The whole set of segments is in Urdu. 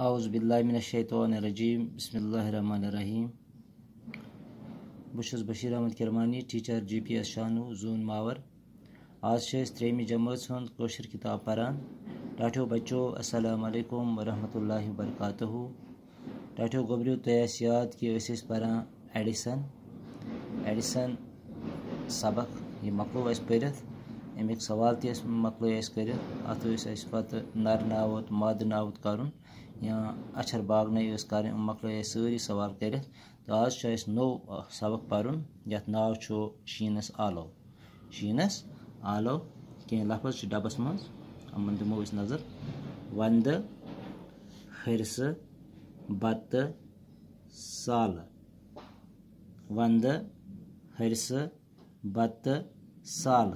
اعوذ باللہ من الشیطان الرجیم بسم اللہ الرحمن الرحیم بشس بشیر احمد کرمانی ٹیچر جی پی ایس شانو زون ماور آج تریمہ جماعت ہند کوشر کتاب پران ٹاٹھو بچو السلام علیکم ورحمۃ اللہ وبرکاتہ ٹاٹھو گوبریو تیس یاد کہ پران ایڈیسن سبق یہ مکلو اس پرت امیک سوال تیس مکلو اس کرت ات پتہ نر ناوت ماد ناوت کرن یا اچھر باغنی کریں مکلو ساری سوال کرت تو آج نو سبق پرن یت ناو شینس آلو کہیں لفظ ڈبس مز امن دمو نظر وند ہرس بت سال وند ہرس بت سال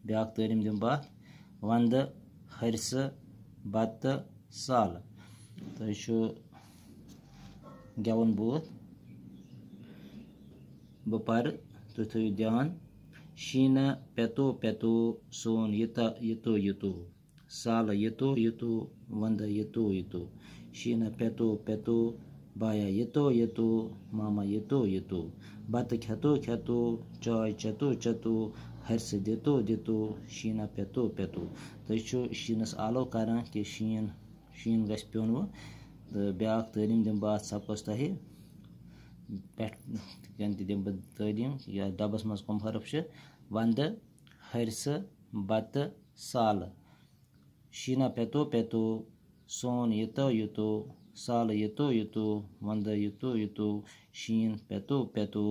بیاکھ تعلیم دم بات وند ہرس بت سال تو گون بوت بہ پر تھی تھو دھیان شین پیتو پیتو سون یتو یتو سال یتو یتو وند یتو یتو شین پیتو پیتو بایا یتو یتو ماما یتو یتو بت کھیتو کھیتو چائے چتو چتو ہرس دتو دتو شینا پیتو پیتو تو شینس آلو کران کہ شین گھ پیون و تو بیاکھ تعلیم دم بات سبقس تہ پہ دم بہ تعلیم یا ڈبس مز کم حرف وند ہرس بت سال شینا پیتو پیتو سون یتو یتو سال یتو یتو وند یتو یتو شین پیتو پیتو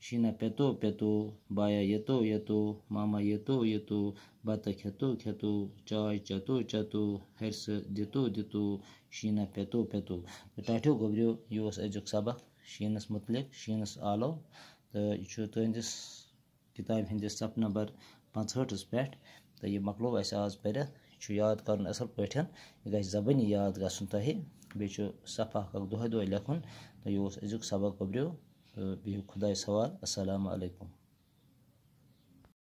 شینا پیتو پیتو بایا یتو یتو ماما یتو یتو بت کھیتو کھیتو چائے چتو چتو ہرس دتو دتو شینا پیتو پیتو ٹاٹھو گوبریو یہ ازیک سبق شینس متعلق شینس آلو تو یہ تہندس کتاب ہندس صفحہ نمبر 65 پہ تو یہ مکلو اس آز پرت یہ یاد کرن اصل پہ یہ گھر زبانی یاد گھن تہ بیٚیہِ صفحہ اکھ دۄہے دۄہے لیکھن تو یہ ازیک سبق گوبریو تو بہو خدائے سوال السلام علیکم.